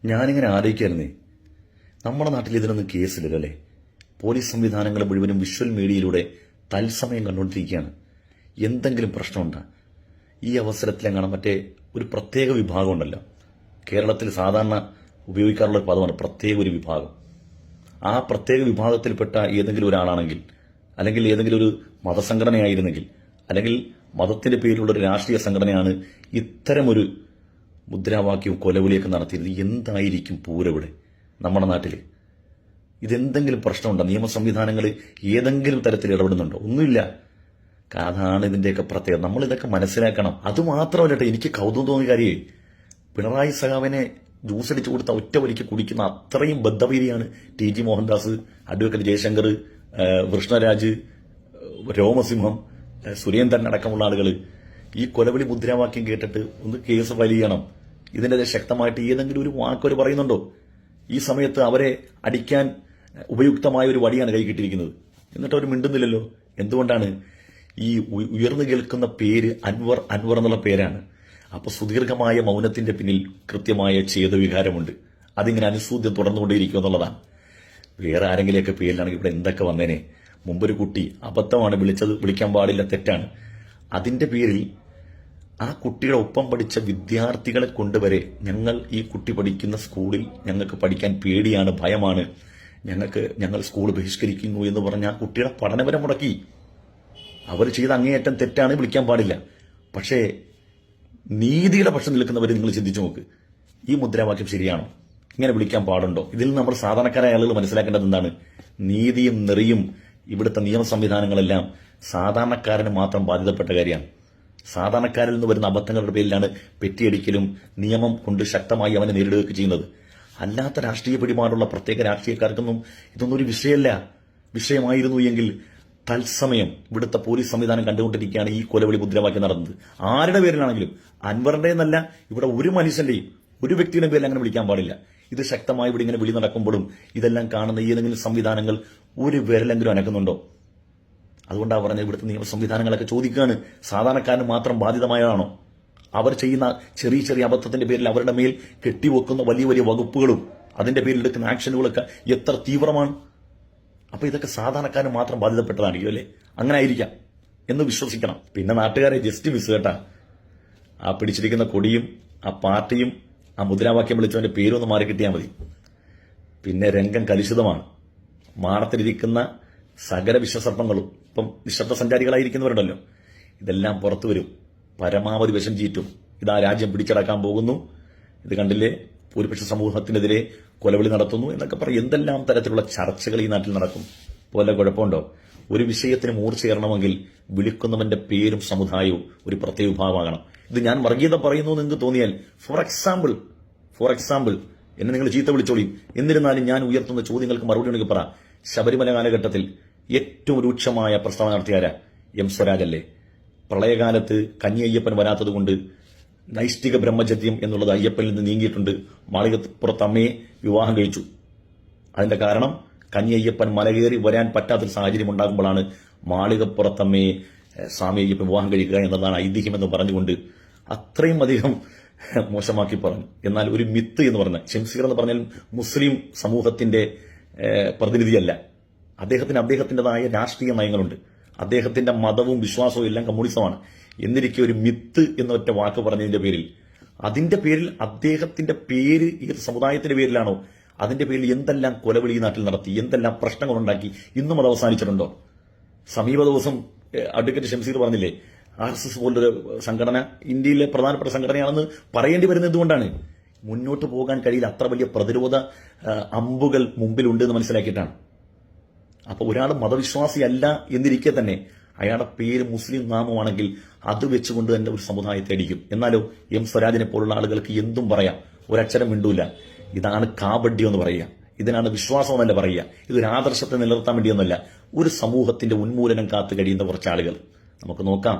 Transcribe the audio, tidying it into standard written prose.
ഞാനിങ്ങനെ ആലോചിക്കായിരുന്നേ, നമ്മുടെ നാട്ടിൽ ഇതിനൊന്നും കേസില്ലല്ലോ അല്ലേ? പോലീസ് സംവിധാനങ്ങൾ മുഴുവനും വിഷ്വൽ മീഡിയയിലൂടെ തത്സമയം കണ്ടുകൊണ്ടിരിക്കുകയാണ്. എന്തെങ്കിലും പ്രശ്നമുണ്ടോ? ഈ അവസരത്തിലെങ്ങനെ മറ്റേ ഒരു പ്രത്യേക വിഭാഗം ഉണ്ടല്ലോ, കേരളത്തിൽ സാധാരണ ഉപയോഗിക്കാറുള്ള ഒരു പദമാണ് പ്രത്യേക ഒരു വിഭാഗം. ആ പ്രത്യേക വിഭാഗത്തിൽപ്പെട്ട ഏതെങ്കിലും ഒരാളാണെങ്കിൽ, അല്ലെങ്കിൽ ഏതെങ്കിലും ഒരു മതസംഘടനയായിരുന്നെങ്കിൽ, അല്ലെങ്കിൽ മതത്തിന്റെ പേരിലുള്ള ഒരു രാഷ്ട്രീയ സംഘടനയാണ് ഇത്തരമൊരു മുദ്രാവാക്യവും കൊലവിളിയൊക്കെ നടത്തിയിരുന്നത്, എന്തായിരിക്കും പൂരവിടെ നമ്മുടെ നാട്ടിൽ? ഇതെന്തെങ്കിലും പ്രശ്നമുണ്ടോ? നിയമ സംവിധാനങ്ങൾ ഏതെങ്കിലും തരത്തിൽ ഇടപെടുന്നുണ്ടോ? ഒന്നുമില്ല. അതാണ് ഇതിന്റെയൊക്കെ പ്രത്യേകത. നമ്മൾ ഇതൊക്കെ മനസ്സിലാക്കണം. അതുമാത്രമല്ല, എനിക്ക് കൗതുകം തോന്നിയ കാര്യമേ, പിണറായി സഖാവിനെ ജ്യൂസ് അടിച്ചു കൊടുത്ത ഒറ്റ വലിക്ക് കുടിക്കുന്ന അത്രയും ബദ്ധവീരിയാണ് ടി.ജി. മോഹൻദാസ്, അഡ്വക്കേറ്റ് ജയശങ്കർ, കൃഷ്ണരാജ്, രോമസിംഹം, സുരേന്ദ്രൻ അടക്കമുള്ള ആളുകൾ. ഈ കൊലവിളി മുദ്രാവാക്യം കേട്ടിട്ട് ഒന്ന് കേസ് ഫയൽ ചെയ്യണം. ഇതിനെതിരെ ശക്തമായിട്ട് ഏതെങ്കിലും ഒരു വാക്ക് അവർ പറയുന്നുണ്ടോ? ഈ സമയത്ത് അവരെ അടിക്കാൻ ഉപയുക്തമായ ഒരു വടിയാണ് കൈ കിട്ടിയിരിക്കുന്നത്. എന്നിട്ട് അവർ മിണ്ടുന്നില്ലല്ലോ. എന്തുകൊണ്ടാണ്? ഈ ഉയർന്നു കേൾക്കുന്ന പേര് അൻവർ എന്നുള്ള പേരാണ്. അപ്പൊ സുദീർഘമായ മൗനത്തിന്റെ പിന്നിൽ കൃത്യമായ ഛേദവികാരമുണ്ട്. അതിങ്ങനെ അനുസൂദ്യം തുടർന്നുകൊണ്ടേയിരിക്കും എന്നുള്ളതാണ്. വേറെ ആരെങ്കിലെയൊക്കെ പേരിലാണെങ്കിൽ ഇവിടെ എന്തൊക്കെ വന്നേനെ. മുമ്പൊരു കുട്ടി അബദ്ധമാണ് വിളിച്ചത്, വിളിക്കാൻ പാടില്ല, തെറ്റാണ്. അതിന്റെ പേരിൽ ആ കുട്ടിയുടെ ഒപ്പം പഠിച്ച വിദ്യാർത്ഥികളെ കൊണ്ടുവരെ ഞങ്ങൾ ഈ കുട്ടി പഠിക്കുന്ന സ്കൂളിൽ ഞങ്ങൾക്ക് പഠിക്കാൻ പേടിയാണ്, ഭയമാണ്, ഞങ്ങൾ സ്കൂൾ ബഹിഷ്കരിക്കുന്നു എന്ന് പറഞ്ഞ ആ കുട്ടിയുടെ പഠനപരം മുടക്കി. അവർ ചെയ്ത അങ്ങേയറ്റം തെറ്റാണ്, വിളിക്കാൻ പാടില്ല. പക്ഷേ നീതിയുടെ പക്ഷം നിൽക്കുന്നവർ നിങ്ങൾ ചിന്തിച്ചു നോക്ക്. ഈ മുദ്രാവാക്യം ശരിയാണോ? ഇങ്ങനെ വിളിക്കാൻ പാടുണ്ടോ? ഇതിൽ നമ്മൾ സാധാരണക്കാരായ ആളുകൾ മനസ്സിലാക്കേണ്ടത് എന്താണ്? നീതിയും നെറിയും ഇവിടുത്തെ നിയമ സംവിധാനങ്ങളെല്ലാം സാധാരണക്കാരന് മാത്രം ബാധിതപ്പെട്ട കാര്യമാണ്. സാധാരണക്കാരിൽ നിന്ന് വരുന്ന അബദ്ധങ്ങളുടെ പേരിലാണ് പെറ്റിയടിക്കലും നിയമം കൊണ്ട് ശക്തമായി അവനെ നേരിടുകയൊക്കെ ചെയ്യുന്നത്. അല്ലാത്ത രാഷ്ട്രീയ പിടിപാടുള്ള പ്രത്യേക രാഷ്ട്രീയക്കാർക്കൊന്നും ഇതൊന്നും ഒരു വിഷയമല്ല. വിഷയമായിരുന്നു എങ്കിൽ തത്സമയം ഇവിടുത്തെ പോലീസ് സംവിധാനം കണ്ടുകൊണ്ടിരിക്കുകയാണ് ഈ കൊലവിളി മുദ്രാവാക്യം നടന്നത്. ആരുടെ പേരിലാണെങ്കിലും, അൻവറിന്റെ എന്നല്ല, ഇവിടെ ഒരു മനുഷ്യന്റെയും ഒരു വ്യക്തിയുടെ പേരിൽ അങ്ങനെ വിളിക്കാൻ പാടില്ല. ഇത് ശക്തമായി ഇവിടെ ഇങ്ങനെ വിളി നടക്കുമ്പോഴും ഇതെല്ലാം കാണുന്ന ഏതെങ്കിലും സംവിധാനങ്ങൾ ഒരു വിരലെങ്കിലും അനക്കുന്നുണ്ടോ? അതുകൊണ്ടാണ് പറഞ്ഞത്, ഇവിടുത്തെ നിയമ സംവിധാനങ്ങളൊക്കെ ചോദിക്കുകയാണ്, സാധാരണക്കാരന് മാത്രം ബാധിതമായതാണോ? അവർ ചെയ്യുന്ന ചെറിയ ചെറിയ അബദ്ധത്തിന്റെ പേരിൽ അവരുടെ മേൽ കെട്ടിവെക്കുന്ന വലിയ വലിയ വകുപ്പുകളും അതിന്റെ പേരിൽ എടുക്കുന്ന ആക്ഷനുകളൊക്കെ എത്ര തീവ്രമാണ്. അപ്പൊ ഇതൊക്കെ സാധാരണക്കാരന് മാത്രം ബാധിതപ്പെട്ടതായിരിക്കും അല്ലേ? അങ്ങനെ ആയിരിക്കാം എന്ന് വിശ്വസിക്കണം. പിന്നെ നാട്ടുകാരെ ജസ്റ്റ് മിസ് കേട്ടാ, ആ പിടിച്ചിരിക്കുന്ന കൊടിയും ആ പാർട്ടിയും ആ മുദ്രാവാക്യം വിളിച്ചവന്റെ പേരൊന്ന് മാറി കിട്ടിയാൽ മതി. പിന്നെ രംഗം കലുഷിതമാണ്. മാറത്തിലിരിക്കുന്ന സകല വിഷസർപ്പങ്ങളും ഇപ്പം നിശബ്ദ സഞ്ചാരികളായിരിക്കുന്നവരുണ്ടല്ലോ, ഇതെല്ലാം പുറത്തു വരും. പരമാവധി വിഷം ചീറ്റും. ഇതാ രാജ്യം പിടിച്ചടക്കാൻ പോകുന്നു, ഇത് കണ്ടില്ലേ, ഭൂരിപക്ഷ സമൂഹത്തിനെതിരെ കൊലവിളി നടത്തുന്നു എന്നൊക്കെ പറയും. എന്തെല്ലാം തരത്തിലുള്ള ചർച്ചകൾ ഈ നാട്ടിൽ നടക്കും. പോലെ കുഴപ്പമുണ്ടോ? ഒരു വിഷയത്തിന് മൂർച്ചയേറണമെങ്കിൽ വിളിക്കുന്നവന്റെ പേരും സമുദായവും ഒരു പ്രത്യേക വിഭാഗമാകണം. ഇത് ഞാൻ വർഗീയത പറയുന്നു എന്ന് നിങ്ങൾക്ക് തോന്നിയാൽ, ഫോർ എക്സാമ്പിൾ എന്നെ നിങ്ങൾ ചീത്ത വിളിച്ചോളിയും. എന്നിരുന്നാലും ഞാൻ ഉയർത്തുന്ന ചോദ്യങ്ങൾക്ക് മറുപടി ഉണ്ടെങ്കിൽ പറ. ശബരിമല കാലഘട്ടത്തിൽ ഏറ്റവും രൂക്ഷമായ പ്രസ്താവന നടത്തിയാരാ? എം സ്വരാജ് അല്ലേ? പ്രളയകാലത്ത് കഞ്ഞി അയ്യപ്പൻ വരാത്തതുകൊണ്ട് നൈഷ്ഠിക ബ്രഹ്മചര്യം എന്നുള്ളത് അയ്യപ്പനിൽ നിന്ന് നീങ്ങിയിട്ടുണ്ട്. മാളികപ്പുറത്ത് അമ്മയെ വിവാഹം കഴിച്ചു. അതിന്റെ കാരണം കഞ്ഞി അയ്യപ്പൻ മലകേറി വരാൻ പറ്റാത്തൊരു സാഹചര്യം ഉണ്ടാകുമ്പോഴാണ് മാളികപ്പുറത്തമ്മയെ സ്വാമി അയ്യപ്പൻ വിവാഹം കഴിക്കുക എന്നതാണ് ഐതിഹ്യമെന്ന് പറഞ്ഞുകൊണ്ട് അത്രയും അധികം മോശമാക്കി പറഞ്ഞു. എന്നാൽ ഒരു മിത്ത് എന്ന് പറഞ്ഞ ഷംസീർ എന്ന് പറഞ്ഞാൽ മുസ്ലിം സമൂഹത്തിന്റെ പ്രതിനിധിയല്ല. അദ്ദേഹത്തിൻ്റെതായ രാഷ്ട്രീയ നയങ്ങളുണ്ട്. അദ്ദേഹത്തിന്റെ മതവും വിശ്വാസവും എല്ലാം കമ്മ്യൂണിസമാണ്. എന്നിരിക്കെ ഒരു മിത്ത് എന്നൊറ്റ വാക്ക് പറഞ്ഞതിന്റെ പേരിൽ, അതിന്റെ പേരിൽ അദ്ദേഹത്തിന്റെ പേര് ഏത് സമുദായത്തിന്റെ പേരിലാണോ അതിന്റെ പേരിൽ എന്തെല്ലാം കൊലവിളി നാട്ടിൽ നടത്തി, എന്തെല്ലാം പ്രശ്നങ്ങളുണ്ടാക്കി, ഇന്നും അത് അവസാനിച്ചിട്ടുണ്ടോ? സമീപ ദിവസം അഡ്വക്കേറ്റ് ഷംസീർ പറഞ്ഞില്ലേ, RSS പോലൊരു സംഘടന ഇന്ത്യയിലെ പ്രധാനപ്പെട്ട സംഘടനയാണെന്ന് പറയേണ്ടി വരുന്നത് എന്തുകൊണ്ടാണ്? മുന്നോട്ട് പോകാൻ കഴിയില്ല, അത്ര വലിയ പ്രതിരോധ അമ്പുകൾ മുമ്പിലുണ്ട് എന്ന് മനസ്സിലാക്കിയിട്ടാണ്. അപ്പൊ ഒരാൾ മതവിശ്വാസിയല്ല എന്നിരിക്കെ തന്നെ അയാളുടെ പേര് മുസ്ലിം നാമമാണെങ്കിൽ അത് വെച്ചുകൊണ്ട് തന്നെ ഒരു സമുദായത്തെ അടിക്കും. എന്നാലോ എം സ്വരാജിനെ പോലുള്ള ആളുകൾക്ക് എന്തും പറയാം, ഒരക്ഷരം മിണ്ടൂല. ഇതാണ് കാപഡ്യം എന്ന് പറയുക. ഇതിനാണ് വിശ്വാസം എന്നല്ല പറയുക. ഇതൊരു ആദർശത്തെ നിലനിർത്താൻ വേണ്ടിയൊന്നുമല്ല, ഒരു സമൂഹത്തിന്റെ ഉന്മൂലനം കാത്തു കഴിയുന്ന കുറച്ച് ആളുകൾ. നമുക്ക് നോക്കാം.